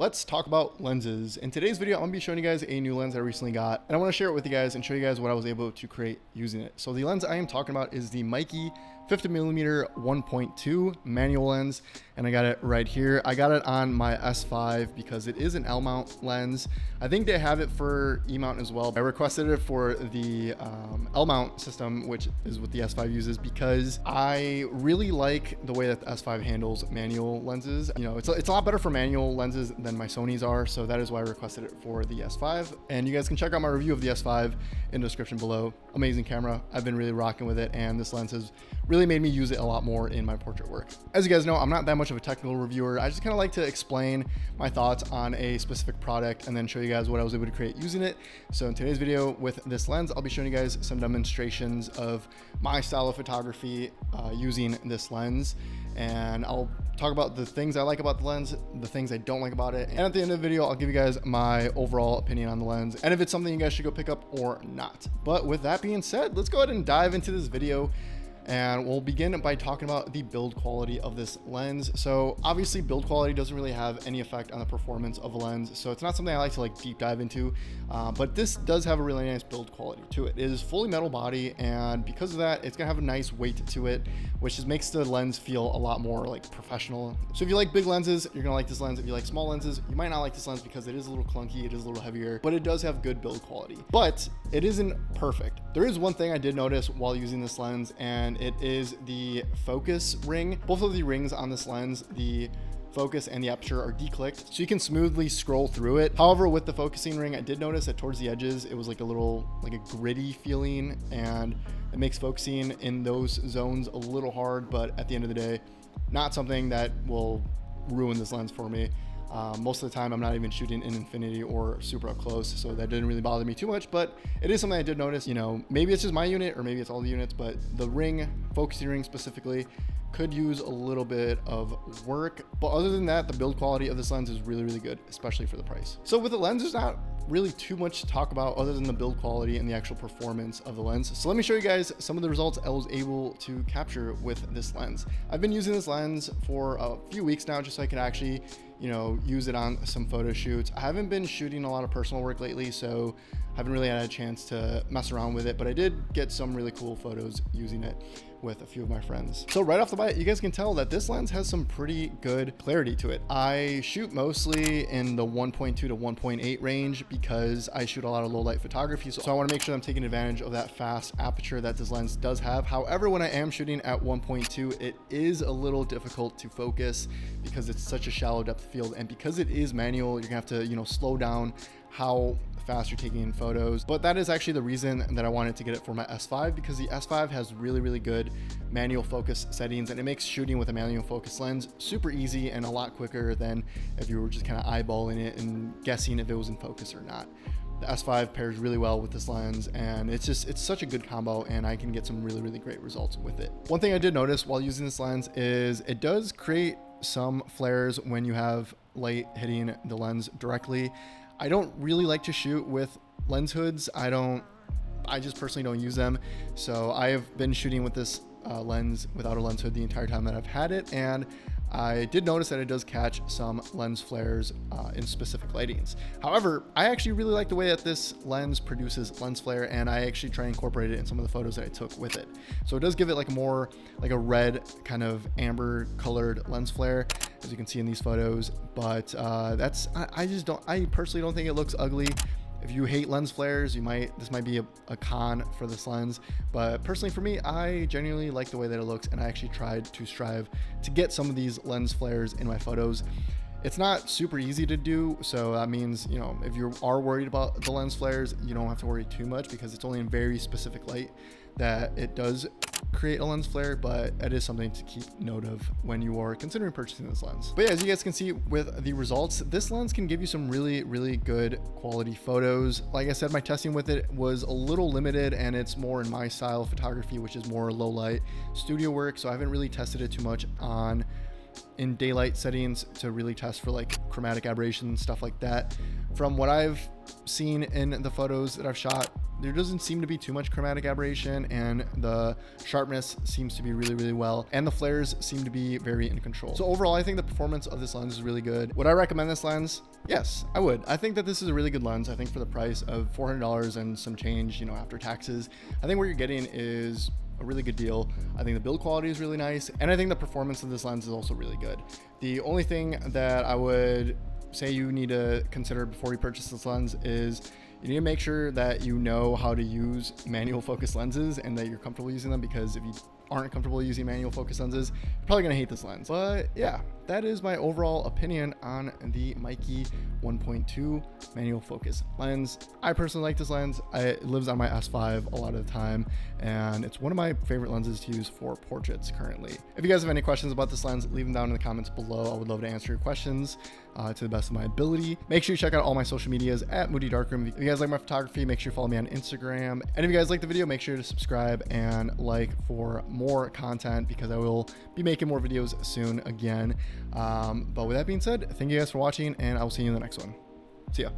Let's talk about lenses. In today's video, I'm gonna be showing you guys a new lens I recently got, and I wanna share it with you guys and show you guys what I was able to create using it. So the lens I am talking about is the Meike 50mm 1.2 manual lens, and I got it right here. I got it on my S5 because it is an L mount lens. I think they have it for E mount as well. I requested it for the L mount system, which is what the S5 uses, because I really like the way that the S5 handles manual lenses. You know, it's a lot better for manual lenses than my Sony's are, so that is why I requested it for the S5. And you guys can check out my review of the S5 in the description below. Amazing camera. I've been really rocking with it, and this lens has really made me use it a lot more in my portrait work. As you guys know, I'm not that much of a technical reviewer. I just kind of like to explain my thoughts on a specific product and then show you guys what I was able to create using it. So in today's video with this lens, I'll be showing you guys some demonstrations of my style of photography using this lens. And I'll talk about the things I like about the lens, the things I don't like about it. And at the end of the video, I'll give you guys my overall opinion on the lens and if it's something you guys should go pick up or not. But with that being said, let's go ahead and dive into this video. And we'll begin by talking about the build quality of this lens. So obviously build quality doesn't really have any effect on the performance of a lens. So it's not something I like to like deep dive into, but this does have a really nice build quality to it. It is fully metal body, and because of that, it's gonna have a nice weight to it, which just makes the lens feel a lot more like professional. So if you like big lenses, you're gonna like this lens. If you like small lenses, you might not like this lens because it is a little clunky, it is a little heavier, but it does have good build quality. But it isn't perfect. There is one thing I did notice while using this lens, and it is the focus ring. Both of the rings on this lens, the focus and the aperture, are declicked, so you can smoothly scroll through it. However, with the focusing ring, I did notice that towards the edges, it was like a gritty feeling, and it makes focusing in those zones a little hard, but at the end of the day, not something that will ruin this lens for me. Most of the time I'm not even shooting in infinity or super up close, so that didn't really bother me too much, but it is something I did notice. You know, maybe it's just my unit or maybe it's all the units, but the ring, focusing ring specifically, could use a little bit of work. But other than that, the build quality of this lens is really, really good, especially for the price. So with the lens, there's not really too much to talk about other than the build quality and the actual performance of the lens. So let me show you guys some of the results I was able to capture with this lens. I've been using this lens for a few weeks now, just so I can actually, you know, use it on some photo shoots. I haven't been shooting a lot of personal work lately, so I haven't really had a chance to mess around with it, but I did get some really cool photos using it with a few of my friends. So right off the bat, you guys can tell that this lens has some pretty good clarity to it. I shoot mostly in the 1.2 to 1.8 range because I shoot a lot of low light photography. So I want to make sure I'm taking advantage of that fast aperture that this lens does have. However, when I am shooting at 1.2, it is a little difficult to focus because it's such a shallow depth field. And because it is manual, you're gonna have to, you know, slow down how fast you're taking in photos. But that is actually the reason that I wanted to get it for my S5, because the S5 has really, really good manual focus settings, and it makes shooting with a manual focus lens super easy and a lot quicker than if you were just kind of eyeballing it and guessing if it was in focus or not. The S5 pairs really well with this lens, and it's such a good combo, and I can get some really, really great results with it. One thing I did notice while using this lens is it does create some flares when you have light hitting the lens directly. I don't really like to shoot with lens hoods. I just personally don't use them. So I have been shooting with this lens without a lens hood the entire time that I've had it. And I did notice that it does catch some lens flares in specific lightings. However, I actually really like the way that this lens produces lens flare, and I actually try and incorporate it in some of the photos that I took with it. So it does give it like more like a red kind of amber colored lens flare, as you can see in these photos. But I personally don't think it looks ugly. If you hate lens flares, this might be a con for this lens, but personally for me, I genuinely like the way that it looks, and I actually tried to strive to get some of these lens flares in my photos. It's not super easy to do, so that means, you know, if you are worried about the lens flares, you don't have to worry too much, because it's only in very specific light that it does create a lens flare, but it is something to keep note of when you are considering purchasing this lens. But yeah, as you guys can see with the results, this lens can give you some really, really good quality photos. Like I said, my testing with it was a little limited, and it's more in my style of photography, which is more low light studio work. So I haven't really tested it too much in daylight settings to really test for like chromatic aberration and stuff like that. From what I've seen in the photos that I've shot, there doesn't seem to be too much chromatic aberration, and the sharpness seems to be really, really well, and the flares seem to be very in control. So overall, I think the performance of this lens is really good. Would I recommend this lens? Yes, I would. I think that this is a really good lens. I think for the price of $400 and some change, you know, after taxes, I think what you're getting is a really good deal. I think the build quality is really nice, and I think the performance of this lens is also really good. The only thing that I would say you need to consider before you purchase this lens is you need to make sure that you know how to use manual focus lenses and that you're comfortable using them, because if you aren't comfortable using manual focus lenses, you're probably gonna hate this lens. But yeah, that is my overall opinion on the Meike 1.2 manual focus lens. I personally like this lens. It lives on my S5 a lot of the time, and it's one of my favorite lenses to use for portraits currently. If you guys have any questions about this lens, leave them down in the comments below. I would love to answer your questions to the best of my ability. Make sure you check out all my social medias at MoodyDarkRoom. If you guys like my photography, make sure you follow me on Instagram. And if you guys like the video, make sure to subscribe and like for more content, because I will be making more videos soon again. But with that being said, thank you guys for watching, and I will see you in the next one. See ya.